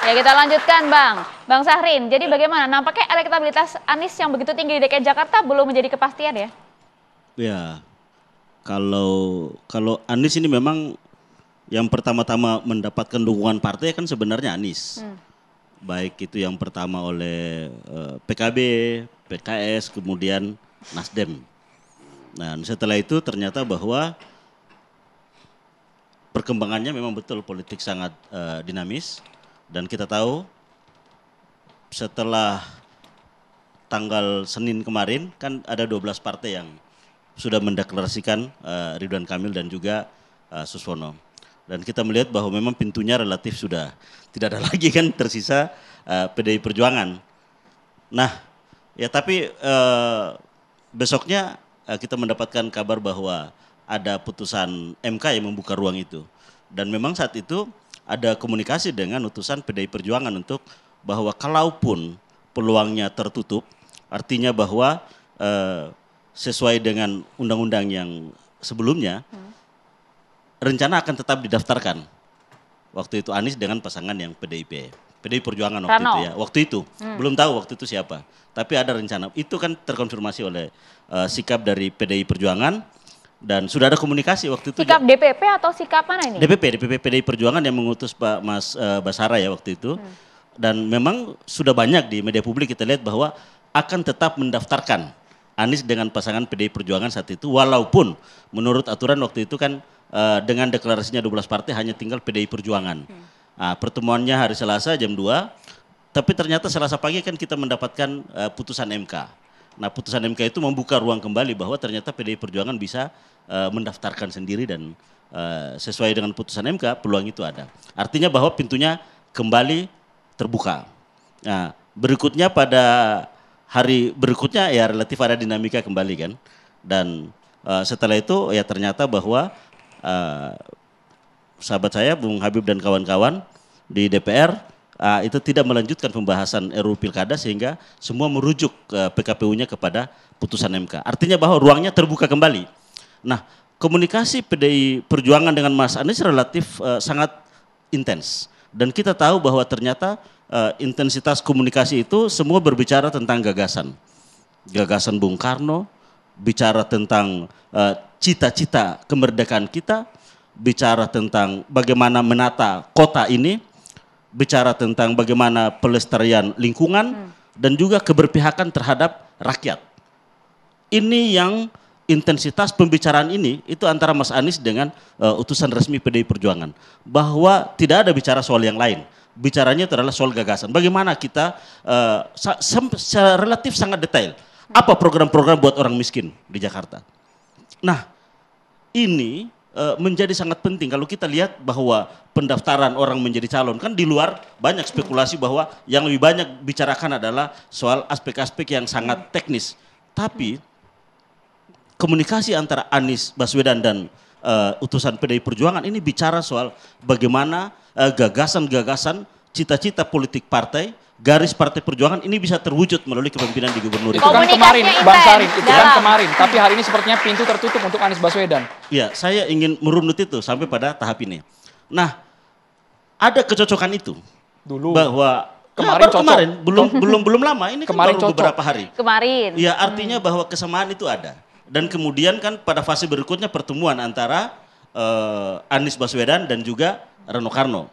Ya kita lanjutkan Bang Syahrin. Jadi bagaimana? Nampaknya elektabilitas Anies yang begitu tinggi di DKI Jakarta belum menjadi kepastian ya? Ya, kalau Anies ini memang yang pertama-tama mendapatkan dukungan partai kan sebenarnya Anies. Baik itu yang pertama oleh PKB, PKS, kemudian Nasdem. Nah setelah itu ternyata bahwa perkembangannya memang betul politik sangat dinamis. Dan kita tahu setelah tanggal Senin kemarin kan ada 12 partai yang sudah mendeklarasikan Ridwan Kamil dan juga Suswono. Dan kita melihat bahwa memang pintunya relatif sudah tidak ada lagi kan tersisa PDI Perjuangan. Nah ya tapi besoknya kita mendapatkan kabar bahwa ada putusan MK yang membuka ruang itu. Dan memang saat itu ada komunikasi dengan utusan PDI Perjuangan untuk bahwa kalaupun peluangnya tertutup, artinya bahwa sesuai dengan undang-undang yang sebelumnya, rencana akan tetap didaftarkan. Waktu itu Anies dengan pasangan yang PDI Perjuangan waktu itu ya. Waktu itu, belum tahu waktu itu siapa. Tapi ada rencana, itu kan terkonfirmasi oleh sikap dari PDI Perjuangan. Dan sudah ada komunikasi waktu itu. Sikap DPP atau sikap mana ini? DPP PDI Perjuangan yang mengutus Pak Mas Basara ya waktu itu. Dan memang sudah banyak di media publik kita lihat bahwa akan tetap mendaftarkan Anies dengan pasangan PDI Perjuangan saat itu. Walaupun menurut aturan waktu itu kan dengan deklarasinya 12 partai hanya tinggal PDI Perjuangan. Nah, pertemuannya hari Selasa jam 2. Tapi ternyata Selasa pagi kan kita mendapatkan putusan MK. Nah putusan MK itu membuka ruang kembali bahwa ternyata PDI Perjuangan bisa mendaftarkan sendiri dan sesuai dengan putusan MK peluang itu ada. Artinya bahwa pintunya kembali terbuka. Nah berikutnya pada hari berikutnya ya relatif ada dinamika kembali kan. Dan setelah itu ya ternyata bahwa sahabat saya Bung Habib dan kawan-kawan di DPR itu tidak melanjutkan pembahasan RUU Pilkada sehingga semua merujuk PKPU-nya kepada putusan MK. Artinya bahwa ruangnya terbuka kembali. Nah komunikasi PDI Perjuangan dengan Mas Anies relatif sangat intens. Dan kita tahu bahwa ternyata intensitas komunikasi itu semua berbicara tentang gagasan. Gagasan Bung Karno, bicara tentang cita-cita kemerdekaan kita, bicara tentang bagaimana menata kota ini, bicara tentang bagaimana pelestarian lingkungan dan juga keberpihakan terhadap rakyat. Ini yang intensitas pembicaraan ini itu antara Mas Anies dengan utusan resmi PDI Perjuangan. Bahwa tidak ada bicara soal yang lain. Bicaranya itu adalah soal gagasan. Bagaimana kita secara relatif sangat detail. Apa program-program buat orang miskin di Jakarta. Nah ini menjadi sangat penting kalau kita lihat bahwa pendaftaran orang menjadi calon kan di luar banyak spekulasi bahwa yang lebih banyak bicarakan adalah soal aspek-aspek yang sangat teknis. Tapi komunikasi antara Anies Baswedan dan utusan PDI Perjuangan ini bicara soal bagaimana gagasan-gagasan cita-cita politik partai, garis partai perjuangan ini bisa terwujud melalui kepemimpinan di gubernur. Itu kan kemarin Bang Syahrin, itu kan kemarin. Tapi hari ini sepertinya pintu tertutup untuk Anies Baswedan. Iya, saya ingin merunut itu sampai pada tahap ini. Nah, ada kecocokan itu. Dulu. Bahwa kemarin belum lama ini kemarin kan baru beberapa hari. Kemarin. Ya artinya bahwa kesamaan itu ada. Dan kemudian kan pada fase berikutnya pertemuan antara Anies Baswedan dan juga Rano Karno.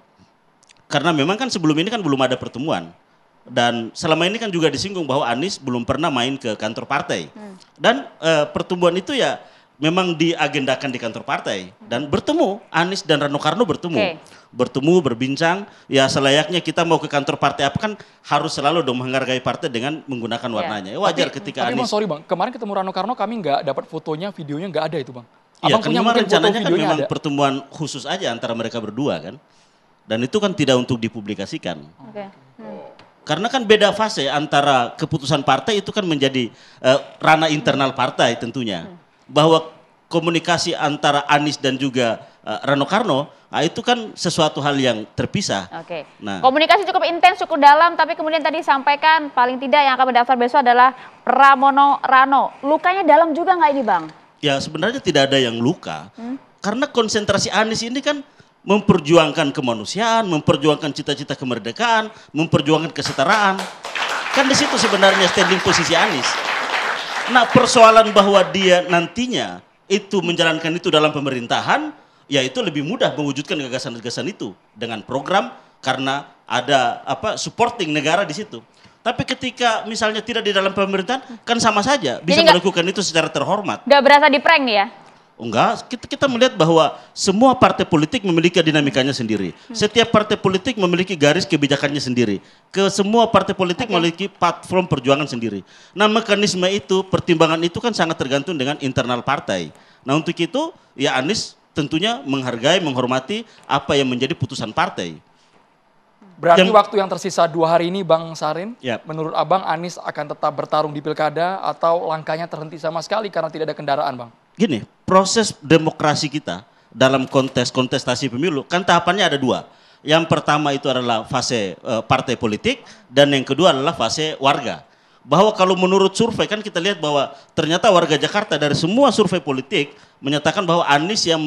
Karena memang kan sebelum ini kan belum ada pertemuan. Dan selama ini kan juga disinggung bahwa Anies belum pernah main ke kantor partai. Dan pertemuan itu ya memang diagendakan di kantor partai. Dan bertemu, Anies dan Rano Karno bertemu. Bertemu, berbincang, ya selayaknya kita mau ke kantor partai apa kan harus selalu dong menghargai partai dengan menggunakan warnanya. Wajar ketika Anies. Anies. Sorry Bang, kemarin ketemu Rano Karno kami nggak dapat fotonya, videonya nggak ada itu Bang. Iya kan memang rencananya kan memang ada. pertemuan khusus aja antara mereka berdua kan. Dan itu kan tidak untuk dipublikasikan. Karena kan beda fase antara keputusan partai itu kan menjadi ranah internal partai tentunya. Bahwa komunikasi antara Anies dan juga Rano Karno, itu kan sesuatu hal yang terpisah. Nah, komunikasi cukup intens, cukup dalam, tapi kemudian tadi sampaikan paling tidak yang akan mendaftar besok adalah Pramono Rano. Lukanya dalam juga nggak ini Bang? Ya sebenarnya tidak ada yang luka. Karena konsentrasi Anies ini kan memperjuangkan kemanusiaan, memperjuangkan cita-cita kemerdekaan, memperjuangkan kesetaraan. Kan di situ sebenarnya standing posisi Anies. Nah, persoalan bahwa dia nantinya itu menjalankan itu dalam pemerintahan, ya itu lebih mudah mewujudkan gagasan-gagasan itu dengan program karena ada supporting negara di situ. Tapi ketika misalnya tidak di dalam pemerintahan, kan sama saja bisa melakukan itu secara terhormat. Nggak berasa di prank nih ya? Enggak, kita melihat bahwa semua partai politik memiliki dinamikanya sendiri. Setiap partai politik memiliki garis kebijakannya sendiri. Semua partai politik memiliki platform perjuangan sendiri. Nah, mekanisme itu, pertimbangan itu kan sangat tergantung dengan internal partai. Nah, untuk itu ya Anies tentunya menghargai, menghormati apa yang menjadi putusan partai. Berarti waktu yang tersisa 2 hari ini Bang Sarin, ya. Menurut Abang Anies akan tetap bertarung di pilkada atau langkahnya terhenti sama sekali karena tidak ada kendaraan Bang? Gini, proses demokrasi kita dalam kontestasi pemilu kan tahapannya ada 2. Yang pertama itu adalah fase partai politik dan yang kedua adalah fase warga. Bahwa kalau menurut survei kan kita lihat bahwa ternyata warga Jakarta dari semua survei politik menyatakan bahwa Anies yang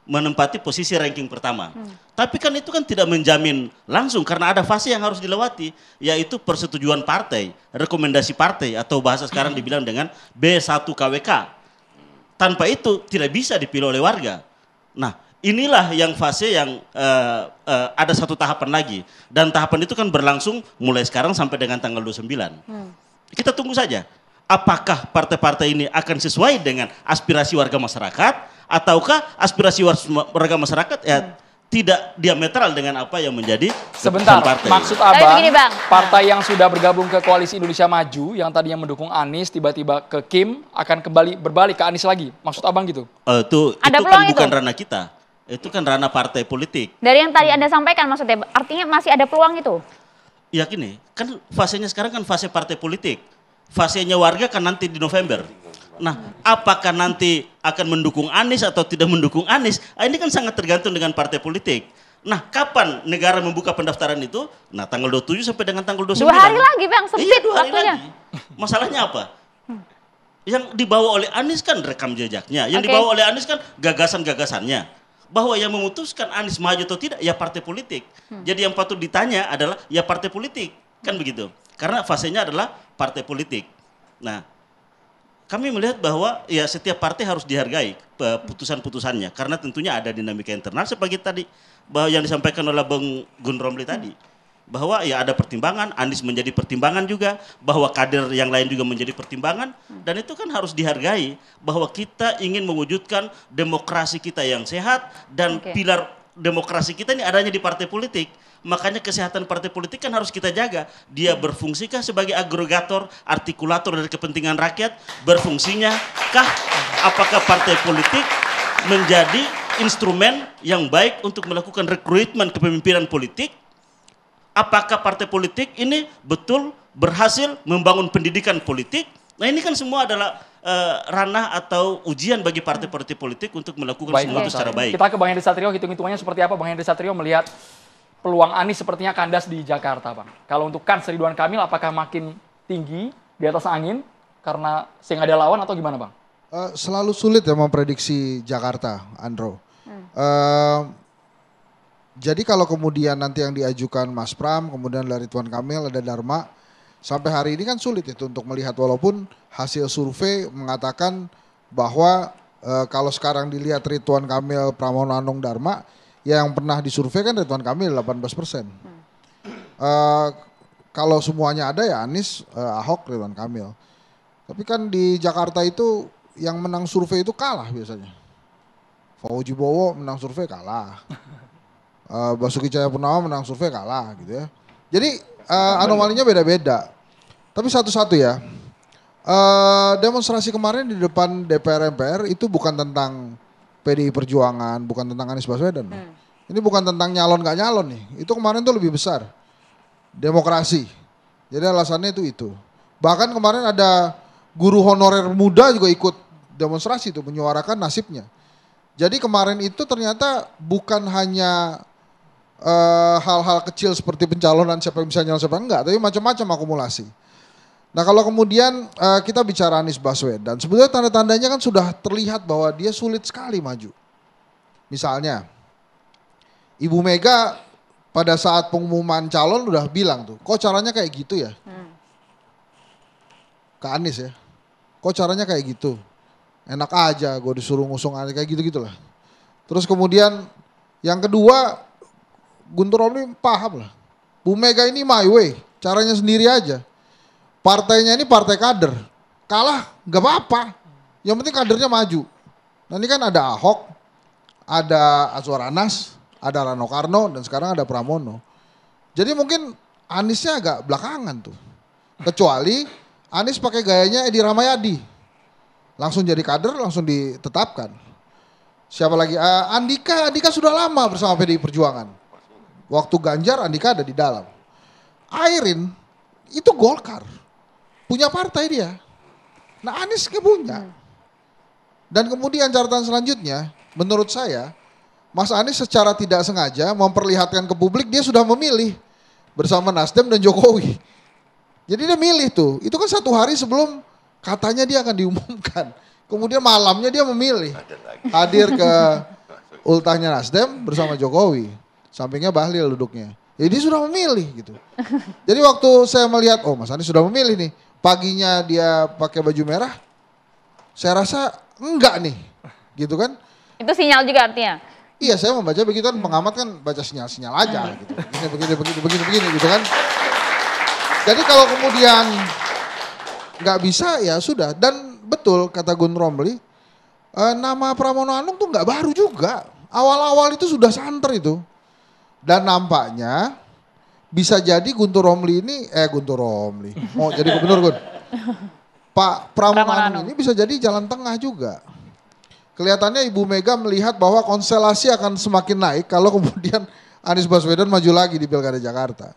menempati posisi ranking pertama. Tapi kan itu kan tidak menjamin langsung karena ada fase yang harus dilewati, yaitu persetujuan partai, rekomendasi partai atau bahasa sekarang dibilang dengan B1 KWK. Tanpa itu tidak bisa dipilih oleh warga. Nah, inilah yang fase yang ada satu tahapan lagi. Dan tahapan itu kan berlangsung mulai sekarang sampai dengan tanggal 29. Kita tunggu saja. Apakah partai-partai ini akan sesuai dengan aspirasi warga masyarakat, ataukah aspirasi warga masyarakat tidak diametral dengan apa yang menjadi sebentar partai. Maksud Abang, begini, Bang. partai yang sudah bergabung ke Koalisi Indonesia Maju yang tadinya mendukung Anies tiba-tiba ke Kim akan kembali berbalik ke Anies lagi. Maksud Abang gitu? Itu kan bukan ranah kita. Itu kan ranah partai politik. Dari yang tadi Anda sampaikan maksudnya, artinya masih ada peluang itu? Ya gini, kan fasenya sekarang kan fase partai politik. Fasenya warga kan nanti di November. Nah, apakah nanti akan mendukung Anies atau tidak mendukung Anies? Ini kan sangat tergantung dengan partai politik. Nah, kapan negara membuka pendaftaran itu? Nah, tanggal 27 sampai dengan tanggal 29. 2 hari lagi Bang, sempit iya, 2 hari waktunya. lagi. Masalahnya apa? Yang dibawa oleh Anies kan rekam jejaknya. Yang dibawa oleh Anies kan gagasan-gagasannya. Bahwa yang memutuskan Anies maju atau tidak, ya partai politik. Jadi yang patut ditanya adalah ya partai politik. Kan begitu. Karena fasenya adalah partai politik. Nah, kami melihat bahwa ya setiap partai harus dihargai putusan-putusannya karena tentunya ada dinamika internal seperti tadi bahwa yang disampaikan oleh Bang Gun Romli tadi bahwa ya ada pertimbangan, Anies menjadi pertimbangan juga, bahwa kader yang lain juga menjadi pertimbangan dan itu kan harus dihargai bahwa kita ingin mewujudkan demokrasi kita yang sehat dan pilar demokrasi kita ini adanya di partai politik. Makanya kesehatan partai politik kan harus kita jaga. Dia berfungsikah sebagai agregator, artikulator dari kepentingan rakyat? Berfungsinya kah? Apakah partai politik menjadi instrumen yang baik untuk melakukan rekrutmen kepemimpinan politik? Apakah partai politik ini betul berhasil membangun pendidikan politik? Nah ini kan semua adalah ranah atau ujian bagi partai-partai politik untuk melakukan semua itu secara baik. Kita ke Bang Henry Satrio, hitung-hitungannya seperti apa Bang Henry Satrio melihat peluang Anies sepertinya kandas di Jakarta, Bang. Kalau untuk kans Ridwan Kamil, apakah makin tinggi di atas angin karena sehingga ada lawan atau gimana, Bang? Selalu sulit ya memprediksi Jakarta, Andro. Jadi kalau kemudian nanti yang diajukan Mas Pram, kemudian dari Ridwan Kamil, ada Dharma, sampai hari ini kan sulit itu untuk melihat walaupun hasil survei mengatakan bahwa kalau sekarang dilihat Ridwan Kamil, Pramono Anung, Dharma, yang pernah disurvei kan Ridwan Kamil 18%. Kalau semuanya ada ya Anies, Ahok, Ridwan Kamil. Tapi kan di Jakarta itu yang menang survei itu kalah biasanya. Fauzi Bowo menang survei kalah. Basuki Cahayapurnama menang survei kalah gitu ya. Jadi anomalinya beda-beda. Tapi satu-satu ya. Demonstrasi kemarin di depan DPR MPR itu bukan tentang PDI Perjuangan, bukan tentang Anies Baswedan. Ini bukan tentang nyalon gak nyalon nih. Itu kemarin tuh lebih besar. Demokrasi. Jadi alasannya itu. Bahkan kemarin ada guru honorer muda juga ikut demonstrasi itu menyuarakan nasibnya. Jadi kemarin itu ternyata bukan hanya hal-hal kecil seperti pencalonan siapa yang bisa nyalon siapa enggak, tapi macam-macam akumulasi. Nah kalau kemudian kita bicara Anies Baswedan, sebetulnya tanda-tandanya kan sudah terlihat bahwa dia sulit sekali maju. Misalnya Ibu Mega pada saat pengumuman calon udah bilang tuh, kok caranya kayak gitu ya? Ke Anies ya, kok caranya kayak gitu? Enak aja gue disuruh ngusung Anies kayak gitu-gitulah. Terus kemudian yang kedua, Guntur Romli paham lah. Bu Mega ini my way, caranya sendiri aja. Partainya ini partai kader, kalah gak apa-apa. Yang penting kadernya maju. Nah ini kan ada Ahok, ada Azwar Anas, ada Rano Karno, dan sekarang ada Pramono. Jadi mungkin Aniesnya agak belakangan tuh. Kecuali Anies pakai gayanya Edi Rahmayadi. Langsung jadi kader, langsung ditetapkan. Siapa lagi? Andika sudah lama bersama PDI Perjuangan. Waktu Ganjar, Andika ada di dalam. Airin, itu Golkar. Punya partai dia. Nah Anies nggak punya. Dan kemudian catatan selanjutnya, menurut saya, Mas Anies secara tidak sengaja memperlihatkan ke publik dia sudah memilih bersama Nasdem dan Jokowi. Jadi dia milih tuh, itu kan 1 hari sebelum katanya dia akan diumumkan. Kemudian malamnya dia memilih hadir ke ultahnya Nasdem bersama Jokowi. Sampingnya Bahlil duduknya. Jadi dia sudah memilih gitu. Jadi waktu saya melihat, oh Mas Anies sudah memilih nih. Paginya dia pakai baju merah, saya rasa enggak nih. Gitu kan. Itu sinyal juga artinya? Iya, saya membaca begitu kan, pengamat kan baca sinyal-sinyal aja gitu. Begini gitu kan. Jadi kalau kemudian nggak bisa ya sudah. Dan betul kata Gun Romli, nama Pramono Anung tuh nggak baru juga. Awal-awal itu sudah santer itu. Dan nampaknya bisa jadi Guntur Romli ini, Guntur Romli, mau jadi gubernur Gun. Pak Pramono Anung ini bisa jadi jalan tengah juga. Kelihatannya Ibu Mega melihat bahwa konstelasi akan semakin naik kalau kemudian Anies Baswedan maju lagi di Pilkada Jakarta.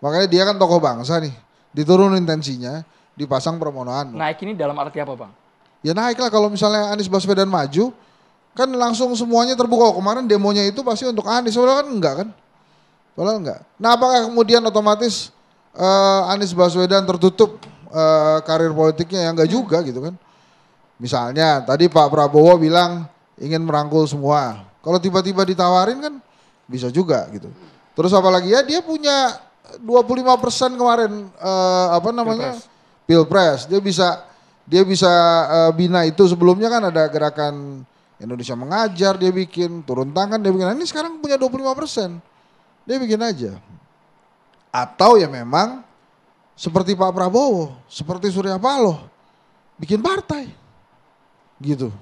Makanya dia kan tokoh bangsa nih, diturunin tensinya, dipasang Pramono Anung. Naik ini dalam arti apa Bang? Ya naik lah kalau misalnya Anies Baswedan maju, kan langsung semuanya terbuka. Kemarin demonya itu pasti untuk Anies, padahal kan enggak kan? Padahal enggak. Nah apakah kemudian otomatis Anies Baswedan tertutup karir politiknya? Ya enggak juga gitu kan. Misalnya tadi Pak Prabowo bilang ingin merangkul semua. Kalau tiba-tiba ditawarin kan bisa juga gitu. Terus apalagi ya dia punya 25% kemarin Pilpres. Dia bisa bina itu. Sebelumnya kan ada gerakan Indonesia Mengajar dia bikin, turun tangan dia bikin. Nah, ini sekarang punya 25%. Dia bikin aja. Atau ya memang seperti Pak Prabowo, seperti Surya Paloh bikin partai. Gitu.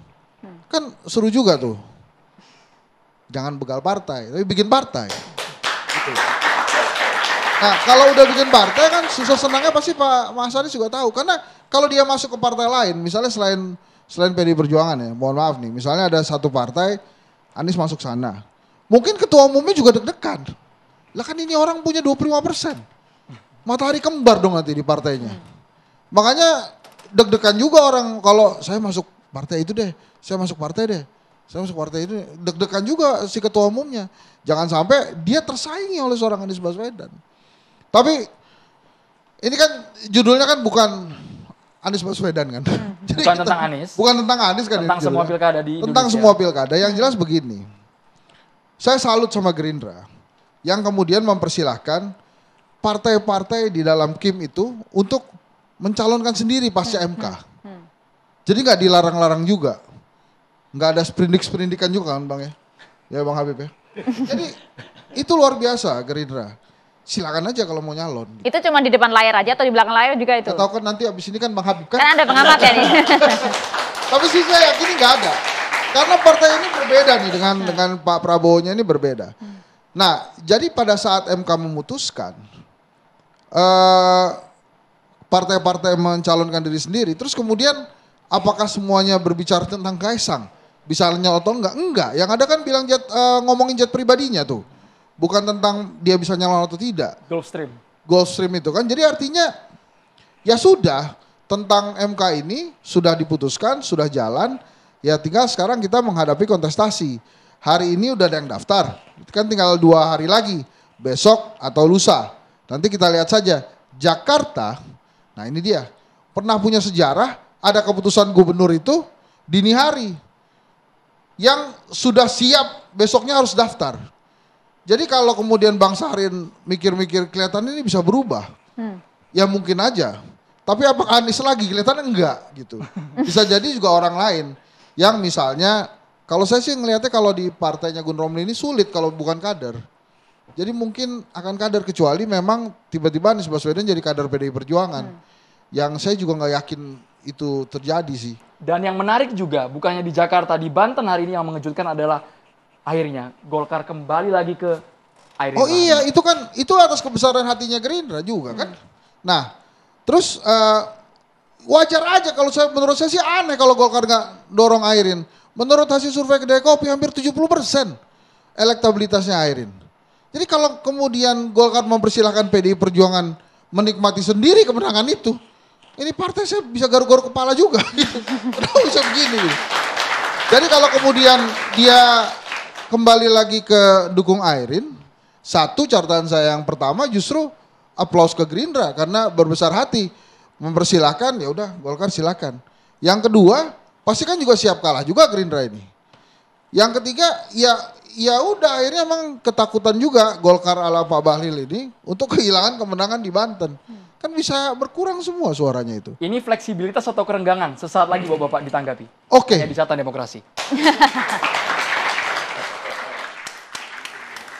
Kan seru juga tuh. Jangan begal partai, tapi bikin partai. Gitu. Nah kalau udah bikin partai kan susah senangnya pasti Pak Mas Anies juga tahu. Karena kalau dia masuk ke partai lain, misalnya selain PDI Perjuangan ya, mohon maaf nih. Misalnya ada satu partai, Anies masuk sana. Mungkin ketua umumnya juga deg-degan. Lah kan ini orang punya 25%. Matahari kembar dong nanti di partainya. Makanya deg-degan juga orang kalau saya masuk partai itu deh, saya masuk partai deh, saya masuk partai itu, deg-degan juga si ketua umumnya. Jangan sampai dia tersaingi oleh seorang Anies Baswedan. Tapi ini kan judulnya kan bukan Anies Baswedan kan. Jadi bukan tentang Anies. Bukan tentang Anies kan. Tentang semua pilkada di Tentang Indonesia. semua pilkada. Yang jelas begini, saya salut sama Gerindra yang kemudian mempersilahkan partai-partai di dalam KIM itu untuk mencalonkan sendiri pasca MK. Jadi nggak dilarang-larang juga, nggak ada sprindik-sprindikan juga kan Bang ya, ya Bang Habib ya. Jadi itu luar biasa Gerindra. Silakan aja kalau mau nyalon. Itu cuma di depan layar aja atau di belakang layar juga itu? Tahu kan nanti abis ini kan Bang Habib kan. Kan ada pengamat ya nih. Tapi sih saya yakin nggak ada, karena partai ini berbeda nih dengan Pak Prabowo-nya ini berbeda. Nah jadi pada saat MK memutuskan partai-partai mencalonkan diri sendiri, terus kemudian apakah semuanya berbicara tentang Kaisang? Bisa nyalon atau enggak? Enggak. Yang ada kan bilang ngomongin jet pribadinya tuh. Bukan tentang dia bisa nyalon atau tidak. Gulfstream itu kan. Jadi artinya ya sudah tentang MK ini sudah diputuskan, sudah jalan. Ya tinggal sekarang kita menghadapi kontestasi. Hari ini udah ada yang daftar. Kan tinggal 2 hari lagi. Besok atau lusa. Nanti kita lihat saja. Jakarta, nah ini dia. Pernah punya sejarah. Ada keputusan gubernur itu dini hari yang sudah siap besoknya harus daftar. Jadi kalau kemudian Bang Sarin mikir-mikir kelihatannya ini bisa berubah. Ya mungkin aja. Tapi apakah Anies lagi? Kelihatannya enggak gitu. Bisa jadi juga orang lain yang misalnya, kalau saya sih ngelihatnya kalau di partainya Gun Romli ini sulit kalau bukan kader. Jadi mungkin akan kader kecuali memang tiba-tiba Anies Baswedan jadi kader PDI Perjuangan. Yang saya juga nggak yakin itu terjadi sih. Dan yang menarik juga, bukannya di Jakarta, di Banten hari ini yang mengejutkan adalah akhirnya Golkar kembali lagi ke air. Oh iya, itu kan itu atas kebesaran hatinya Gerindra juga kan. Nah, terus wajar aja kalau menurut saya sih aneh kalau Golkar nggak dorong Airin. Menurut hasil survei Kedai Kopi hampir 70% elektabilitasnya Airin. Jadi kalau kemudian Golkar mempersilahkan PDI Perjuangan menikmati sendiri kemenangan itu, ini partai saya bisa garuk-garuk kepala juga. Kenapa bisa begini? Jadi kalau kemudian dia kembali lagi ke dukung Airin, satu catatan saya yang pertama justru aplaus ke Gerindra karena berbesar hati mempersilahkan, ya udah Golkar silakan. Yang kedua, pasti kan juga siap kalah juga Gerindra ini. Yang ketiga, ya udah akhirnya emang ketakutan juga Golkar ala Pak Bahlil ini untuk kehilangan kemenangan di Banten. Kan bisa berkurang semua suaranya itu. Ini fleksibilitas atau kerenggangan? Sesaat lagi Bapak ditanggapi. Oke. Hanya di Catatan Demokrasi.